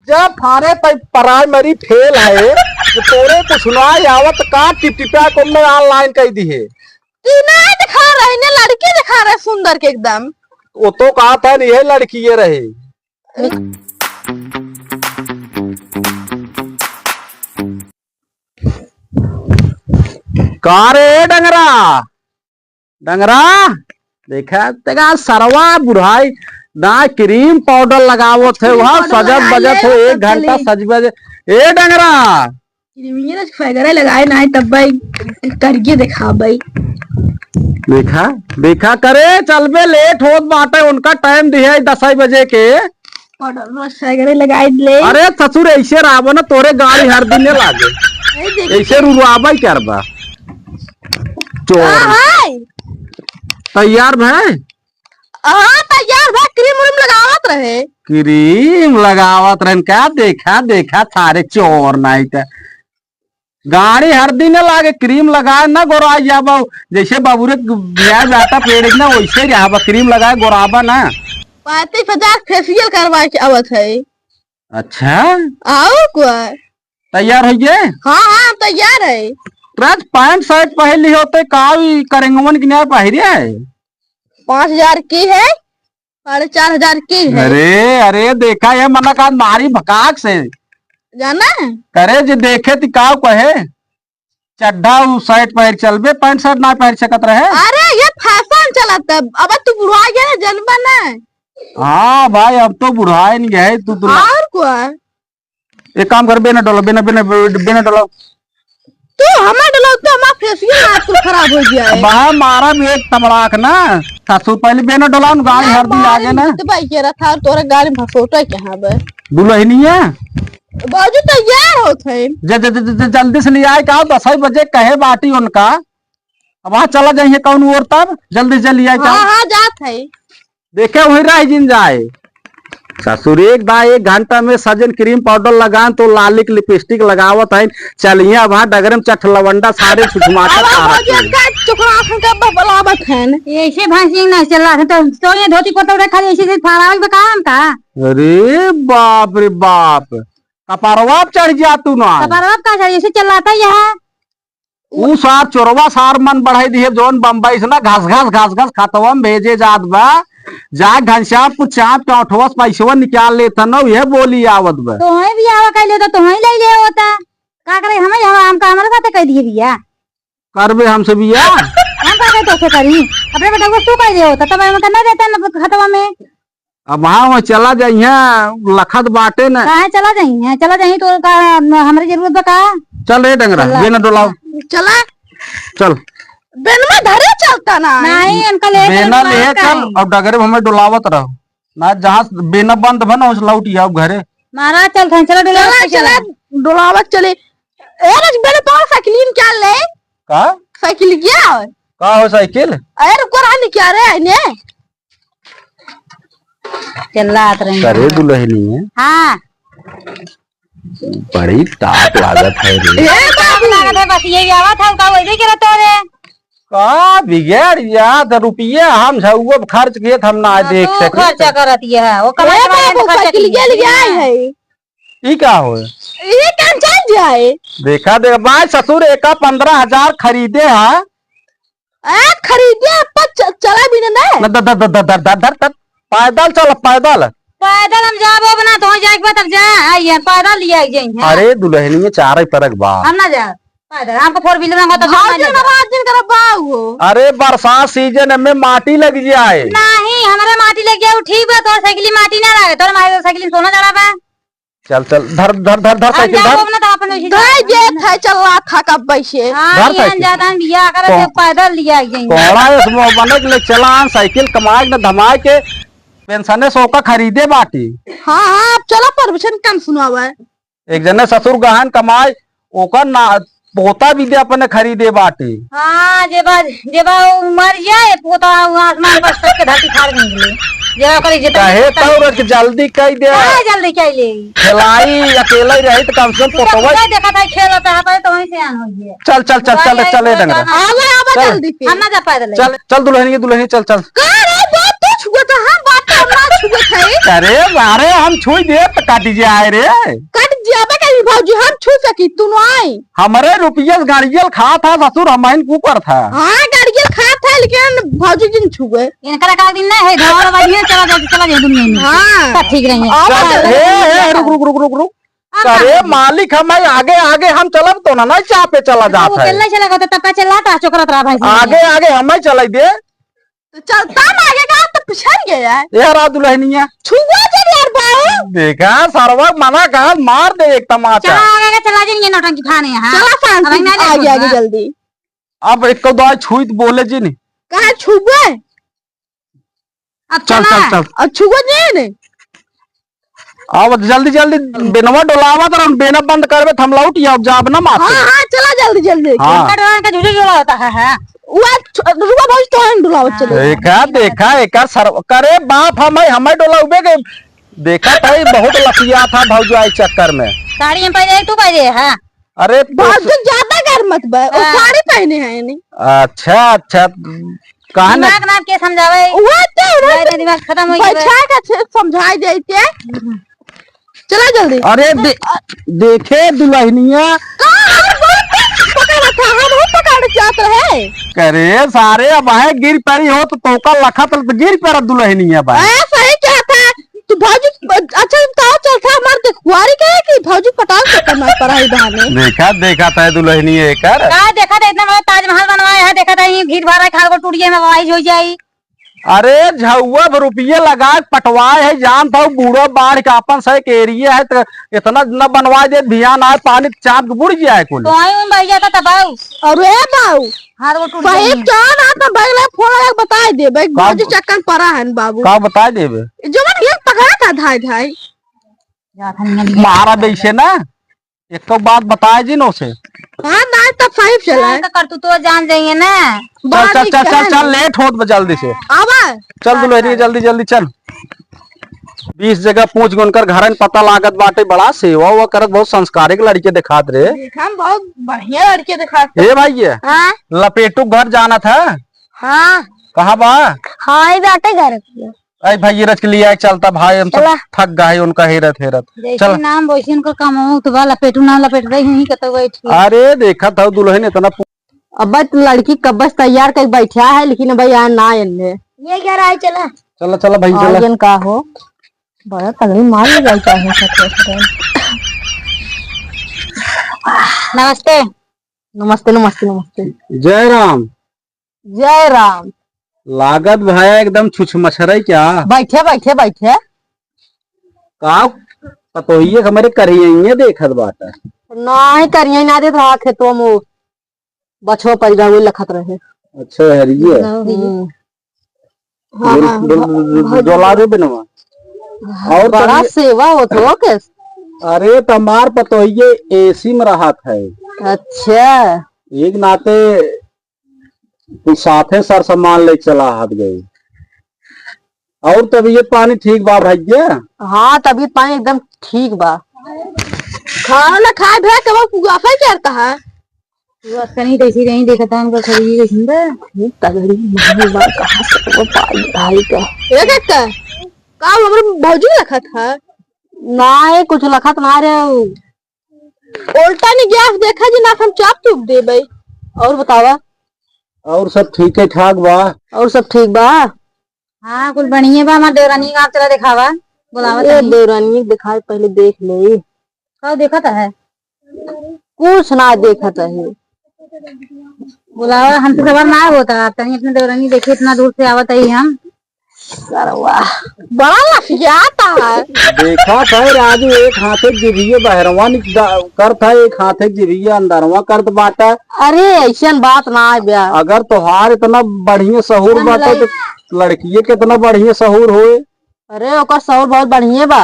जब फारे primary fail है तो तोरे कुछ ना आवत का टिपटिपा को में ऑनलाइन कह दी है। नहीं दिखा रहे ने लड़की दिखा रहे सुंदर के एकदम। वो तो कहा था ये लड़की ये रहे। कारे डंगरा डंगरा देखा तेगा सरवा बुढ़ाई ना क्रीम पाउडर लगावो थे वहां सजत बजत हो 1 घंटा सज बजे। ए डंगरा वगैरह लगाए ना तब भाई करके दिखा भाई। देखा देखा करे चल बे लेट होत बाटे उनका टाइम दिया 10 बजे के। वगैरह लगाए ले। अरे ससुर ऐसे रावो ना तोरे गाड़ी हर दिन लागे ऐसे रुआबा ही करबा। चोर तैयार भाई। हाँ तैयार भाई क्रीम लगावत रहे। क्रीम लगावत रहे क्या देखा देखा सारे चोर नहीं थे गाड़ी हर दिन लागे क्रीम लगाए ना गोरा जाब जैसे बाबूरे ब्याह जाता पेड़ ना वैसे रहा क्रीम लगाए गोराबा ना 35,000 फेशियल करवा के आवत है। अच्छा आओ क्या तैयार हो गए। हाँ हाँ तैयार है। ट्रज पैंट शर्ट पहन ली होते का करेंगे की पहरिया है 5,000 की है 4,500 की है। अरे अरे देखा ये मना का मारी भकाक से जाना करे जो देखे ती का कहे चड्ढा शर्ट पहन चल बे पैंट शर्ट ना पहन सकत रहे। अरे ये फैशन चलता अब तू बुढ़ा गया जनबा ना। हाँ भाई अब तो बुढ़ाए नहीं गए तू और क्या एक काम कर बेना डोलो बेना डोलो तू हमें डलो तो हमारा फेशियल आज खराब हो गया है। बाहर मारा भी एक तबड़ाक ना ससुर पहले बेना डोला गाड़ी हर दिन आगे ना तो भाई के रखा तोरे गाड़ी में फोटो कहां बे दुल्हनिया बाजू तैयार होते जल्दी से ले आए का 10 बजे कहे बाटी उनका अब वहां चला जाइए कौन और तब जल्दी से ले आए हाँ हाँ जात है देखे वही रह जिन जाए ससुर 1 घंटा में सजन क्रीम पाउडर लगान तो लाली की लिपस्टिक लगावत है चलिए वहां डगर में चट लवंडा सारे छुछमाकर ऐसे भांसी ना चला तो ये धोती कुर्ता खाली ऐसे फरावल में काम का। अरे बाप कपारवा चढ़ जा तू ना कपारवा का ऐसे चलाता है ऊ सार चोरवा सार मन बढ़ाई दिए जोन बम्बई से ना घास खतवा में भेजे जात बा जा घनश्याम कुछ चाप के अठवस पैसवा निकाल लेता ना ये बोली आवत बा तो है भी आवा कह ले तो है ले ले होता का करे हमें हम का हमारे साथ कह दिए भैया करबे हमसे बिया हम का कहते से करी अपने बेटा को तू कह दे होता तब हम करना देता ना खतवा में। अब वहां चला जाइए लखत बाटे ना कहां चला जाइए तो का हमारी जरूरत बा का। चल रे डंगरा बेना डोलाओ चला चल बेन में धरे चलता ना नहीं इनका ले बेना ले चल और डगरे में हमें डोलावत रहो ना जहां बेना बंद बना उस लौट आओ घरे महाराज चल चला डोलावत चले ए रज बेन तो साइकिल क्या ले का साइकिल क्या का हो साइकिल अरे कोरानी क्या रे ने चलात रही करे दुल्हनी है। हाँ बड़ी टाप लागत है रे लागत है बस ये आवत है का वही के रहता रे का बिगड़ याद रुपये हम झुआ खर्च किए हम ना देख सके खर्च करती है वो कमाई साइकिल के लिए आए है ई का हो ये कौन चल जाए देखा दे भाई ससुर एका 15,000 खरीदे है खरीदे चला भी ना दर पैदल चल पैदल हम जाबो बना तो जाके तब जा आइए पैदल ले आई जाइए। अरे दुल्हनी में 4 परक बा हम ना जा पैदल हमको 4 व्हीलर में तो दिन कर बाऊ। अरे बरसात सीजन में माटी लग जाए नहीं हमारे माटी लग गया ठीक है तो साइकिल माटी ना लगे तो हमारे साइकिल सोना चढ़ा बा चल धर साइकिल धर चल रहा था कब बैसे ज्यादा बिया कर पैदल लिया बने के लिए चला साइकिल कमाए न धमाए के पेंशन सोका खरीदे बाटी। हाँ हाँ चलो परमिशन कम सुनावा एक जने ससुर गहन कमाए ओकर ना पोता भी दे अपने खरीदे बाटी। हाँ जेबा मर जाए पोता आसमान पर के धरती फाड़ निकले कहे तो जल्दी कह दे जल्दी कह ले खिलाई अकेला ही रही तो कम से कम पोतवा देखा था खेलता है तो वहीं से आन हो गया। चल चल चल चल चले डंगरा जल्दी हम ना जा पैदल चल चल दुल्हनी चल चल छुए थे। अरे अरे हम छुई दे तो काटी जे आए रे कट जाबे कहीं भौजी हम छू सकी तू न आई। हमारे रुपये गाड़ियल खा था ससुर हमारे ऊपर था। हाँ गाड़ी खा था लेकिन भौजी दिन छुए इनका का दिन ना है घर वाली चला जा दुनिया में। हाँ सब ठीक रही हे रुक रुक रुक रुक रुक अरे मालिक हम आगे आगे हम चलब तो ना चाह पे चला जाता है। चलना चला तब का चला था चोकरत रहा भाई आगे आगे हमें चला दे तो चलता ना आगे का तो पिछड़ गया है यार दुल्हनिया छुआ चल यार बाऊ। देखा सरवा मना कहा मार दे एक तमाचा। चला आगे चला जाएंगे नौटंकी खाने यहाँ चला शांति आगे आगे जल्दी। अब एक दो छुई तो बोले जी नहीं कहा छुए अब चल चल चल और छुआ नहीं अब जल्दी जल्दी बेनवा डोलावा तो बेना बंद करबे थम लौट अब जाब ना मार। हाँ हाँ चला जल्दी जल्दी। हाँ का झूठे जोड़ा होता है रुआ भौजी तो हम डुलाओ चले। देखा देखा एक सर करे बाप हमें डोलाउबे के देखा भाई बहुत लफिया था भौजाई चक्कर में। साड़ी में पहले तू पहले है। अरे बहुत ज्यादा गर्मत बा वो साड़ी पहने हैं नहीं। अच्छा अच्छा कहा ना दिमाग नाम के समझावे वो तो दिमाग खत्म हो गया बैठा के समझाई देते। चला जल्दी। अरे देखे दुल्हनिया पकड़ जाता है करे सारे अब आए गिर पड़ी हो तो का लखत गिर पर दुल्हनिया भाई सही क्या था तू भौजी अच्छा तो चलता हमारे देखुआरी के कि भौजी पटाल से करना पड़ा है बहाने। देखा देखा था दुल्हनी कर का देखा था इतना बड़ा ताजमहल बनवाया है देखा था ये घीर भरा खाल को टूट गया में वाइज हो जाई। अरे झुआ रुपये लगाए पटवाए है जान था बूढ़ो बाढ़ का अपन सही के एरिया है तो इतना न बनवाए दे ध्यान आए पानी चाप बुड़ जाए कुल तो आई उन भैया था तबाऊ अरे बाबू हार वो टूट सही गई क्या ना तो बैले फोन लगा बता दे भाई भौजी चक्कर पड़ा है बाबू का बता देबे जो मन ये पकड़ा था धाई धाई मारा वैसे ना एक तो बात बताए जी नो से। हाँ ना तब सही चला है तो कर तू जान जाइए ना। चल चल चल चल चल लेट होत जल्दी से आवा चल दुल्हनी जल्दी जल्दी चल 20 जगह पूछ गुनकर घर पता लागत बाटे बड़ा सेवा हुआ करत बहुत संस्कारिक लड़के दिखात रे। हम बहुत बढ़िया लड़के दिखाते। ए भाई हाँ लपेटू घर जाना था। हाँ कहा बा हाँ बाटे घर अरे भाई रच के लिए चलता भाई हम सब थक गए उनका हेरत हेरत चल नाम वैसे उनको कमाऊ तो लपेटू नाम लपेट रही नहीं कतो बैठी। अरे देखा था दुल्हन इतना अब लड़की कब बस तैयार कर बैठा है लेकिन भैया ना इनने ये क्या रहा है चला चला चला भाई चला का हो बड़ा तगड़ी मार लग चाहे। नमस्ते नमस्ते नमस्ते नमस्ते। जय राम जय राम। लागत भाई एकदम छुछ मछरई क्या बैठे बैठे बैठे का पतोहिए हमारे करिए देखत बाटा नहीं करिए ना दे रहा खेतों में बछवा पैदा हुए लखत रहे। अच्छा हरिये डोला दे बनवा और बड़ा सेवा होतो के। अरे तमार पतोहिए एसी में रहा था। अच्छा एक नाते कुछ साथे सर सामान ले चला हाथ गई और तबीयत पानी ठीक बा भैया। हाँ तबीयत पानी एकदम ठीक बा। खाना ना खाए भे कब पुआफा करता है बस कहीं कैसी नहीं देखा था उनको खरीदी कैसी बे तगड़ी महंगी बा कहां से वो पाई भाई का एक का काम हमरे भौजी रखा था ना है कुछ लखत ना रे उल्टा नहीं गैस देखा जी ना हम चाप चुप दे भाई। और बतावा और सब ठीक है ठाक बा और सब ठीक बा। हाँ कुछ बढ़िया बा हमारे देवरानी का आप चला दिखावा बुलावा देवरानी दिखाए पहले देख ले कब देखा था है कुछ ना देखा था है बुलावा हम तो खबर ना होता तनी अपने देवरानी देखे इतना दूर से आवत है हम बड़ा लफियाता है। देखा था राजू एक हाथे जिभिये बहरवा कर था एक हाथे जिभिये अंदरवा कर बाटा। अरे ऐसा बात ना है ब्याह अगर तोहार इतना बढ़िया सहूर बाटे तो लड़किये कितना बढ़िया सहूर होए। अरे ओकर सहूर बहुत बढ़िया बा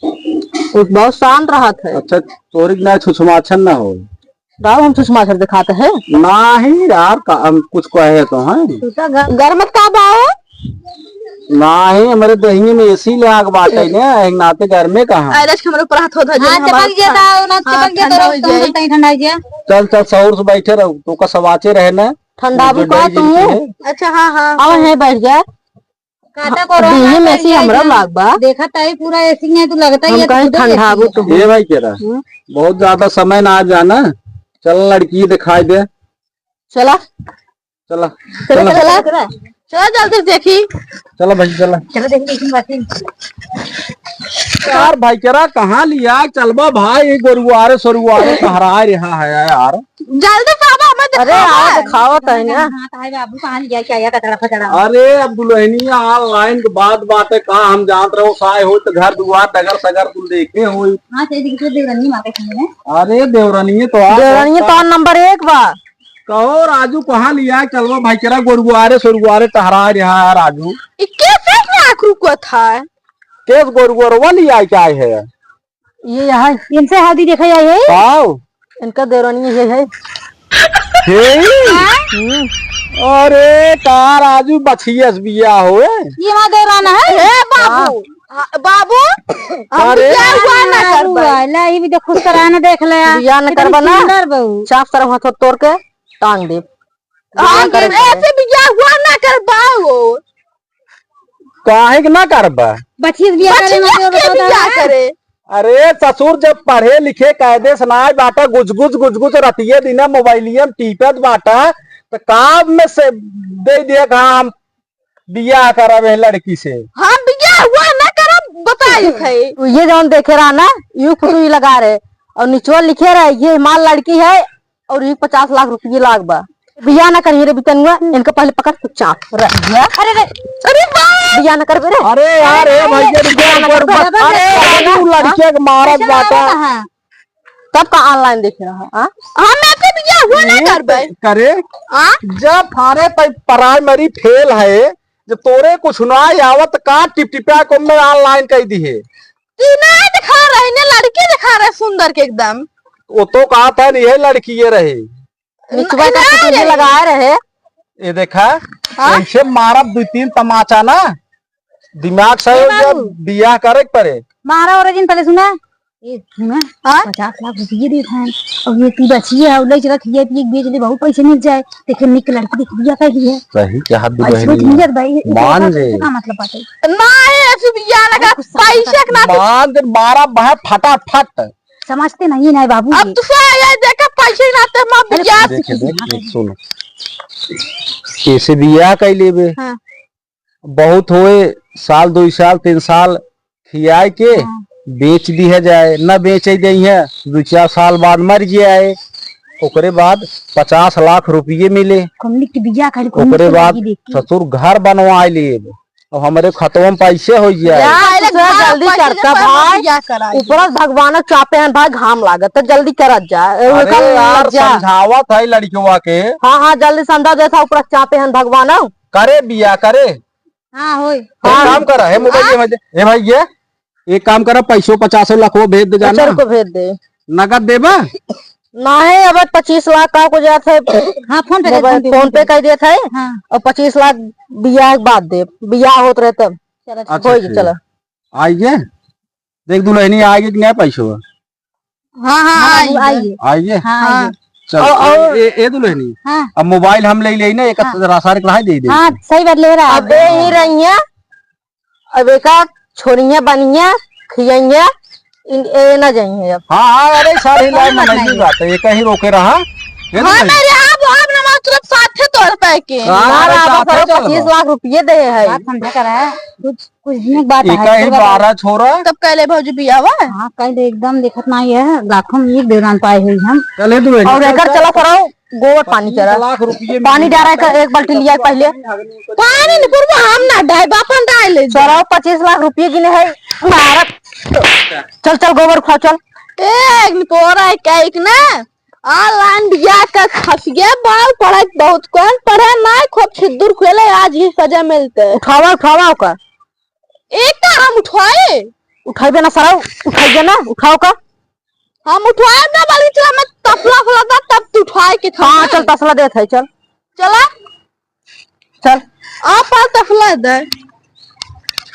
कुछ बहुत शांत रहा था। अच्छा तोरी ना छुछमाछन ना हो राव हम छुछमाछर दिखाते हैं नहीं यार हम कुछ कहे तो है गर्मत का बाओ नहीं हमारे दही में एसी ले आग बाटे ने नाते घर में कहा हमारे ऊपर हाथ होता हां चपक गया ना चपक गया तो कहीं ठंडा गया। चल चल सहूर से बैठे रहो तो का सवाचे रहे ना ठंडा भी का तू। अच्छा हाँ हाँ अब है बैठ जा काटा करो ये में से हमरा लाग बा देखा ताई पूरा एसी में तो लगता ही हम कहीं ठंडा हो तो ये भाई कह रहा बहुत ज्यादा समय ना आ जाना। चल लड़की दिखाई दे। चला चला चला चला चला चला जल्दी देखी। चला भाई चला। चलो देखिए बातें यार भाई कह रहा कहाँ लिया चलबा भाई गोरुआरे सोरुआरे कहरा रहा है यार। जल्दी बाबा हमें अरे यार दिखावत है ना। हाँ ताई बाबू कहाँ लिया क्या या कचड़ा फचड़ा अरे अब दुल्हनी ऑनलाइन के बाद बातें कहा हम जानत रहो साय हो तो घर दुआर डगर सगर तुम देखे हो। हाँ तेरी किसी देवरनी माँ के सामने अरे देवरानी तो देवरानी तो नंबर 1 बा। कहो राजू कहाँ लिया चलवा भाई कह रहा गोरुआरे सोरुआरे टहरा रहा है राजू। कैसे लाख रुपया था केस गोरुआरवा लिया क्या है ये यहाँ इनसे हाथी देखा जाए है आओ इनका देवरानी ये है। अरे का राजू बछियस बिया हो ये वहाँ देवराना है बाबू बाबू अरे ला ये भी तो खुश कराना देख ले बिया न करबा ना बहू चाप तरफ हाथ तोड़ के टांग दे। ऐसे बिया हुआ ना कर पाओ काहे के ना करबा 25 बिया करे अरे ससुर जब पढ़े लिखे कायदे सुनाए बाटा गुजगुज रतिये दिन मोबाइलियम टीपत बाटा तो काम में से दे दिया कहा हम बिया करब लड़की से। हाँ बिया हुआ ना कर बताई थे ये जौन देखे रहा ना यू फोटो लगा रहे और निचवा लिखे रहे ये माल लड़की है और ये 50 लाख रुपये लाग बा। बिया ना करिए रे बितनुआ इनको पहले पकड़ चुपचाप रह गया। अरे बिया ना कर रे। अरे यार ए भैया बिया ना कर अरे लड़के के मारत बाटा तब का ऑनलाइन देख रहा हां मैं तो बिया हुआ ना करबे करे जब थारे प्राइमरी फेल है जब तोरे कुछ ना आवत का टिपटिपा को में ऑनलाइन कह दी है तू ना दिखा रहे ने लड़की दिखा रहे सुंदर के एकदम वो तो कहा था नहीं है लड़की ये रहे निचवा का तुझे लगा रहे ये देखा ऐसे मारा 2-3 तमाचा ना दिमाग से जब बियाह करे पड़े मारा और दिन पहले सुना ये सुना 50 लाख रुपये दे था और ये ती बची है और ले चला खिया पी बेच ले बहुत पैसे मिल जाए देखे निक लड़की दिख बिया का है सही क्या दुल्हन भाई मान ले का मतलब बात है ना ऐसे बिया लगा पैसे ना मान दे मारा बाहर फटाफट समझते नहीं ना बाबू अब तू ये देखा पैसे ना ते मां बिया देख सुन कैसे बियाह कर लेबे बहुत होए साल 2 साल 3 साल खियाए के बेच दी है जाए न बेचे दी है 2-4 साल बाद मर जाए ओकरे बाद 50 लाख रुपये मिले ओकरे बाद ससुर घर बनवा लिए और हमारे खतवा में पैसे हो जाए जल्दी करता भाई ऊपर भगवान चापे हैं भाई घाम लागत तो जल्दी कर समझावत है लड़कियों के। हाँ जल्दी समझा जैसा ऊपर चापे हैं भगवान करे बिया करे हाँ होय काम करा है मोबाइल में ए भाई ये एक काम करा पैसों 50 लाख वो भेज दे जाना को भेज दे नगद देबा ना है अब 25 लाख का को जात है। हाँ फोन पे कर दिया था हाँ। और 25 लाख बियाह के बाद दे बियाह होत रहे तब अच्छा चलो आइए देख दुल्हनी आएगी कि नहीं पैसों। हाँ आइए हाँ चलो ए दुल्हनी अब मोबाइल हम ले ले ना एक रासार कहा दे दे। हाँ सही बात ले रहा अब ही रही है अब एक छोरियां बनिया खियाइया न जाइए अब। हाँ अरे सारी लाइन नहीं बात है एक ही रोके रहा के 25 लाख रुपये दे है समझा कर है कुछ दिन की बात है 12 छोरा तब कहले भौजी बिया हुआ हाँ कल एकदम देखत ना है लाखों में एक देवरान पाए हुई हम चले दो और एकर चला करो गोबर पानी चला लाख रुपये पानी डाल रहा है एक बाल्टी लिया पहले पानी नहीं पूर्व हम ना डाल बापन डाल चलो 25 लाख रुपये गिने है चल गोबर खा चल एक पोरा एक ना ऑनलाइन बिया का खसिया बाल पढ़ा बहुत कौन पढ़े ना खूब छिद्दुर खेले आज ही सजा मिलते उठावा का एक का हम उठाए ना सराव उठाइए ना उठाओ का हम उठाए ना बाली चला मैं तसला फलाता तब तू उठाए के हाँ चल तसला दे थे चल चला चल आप तसला दे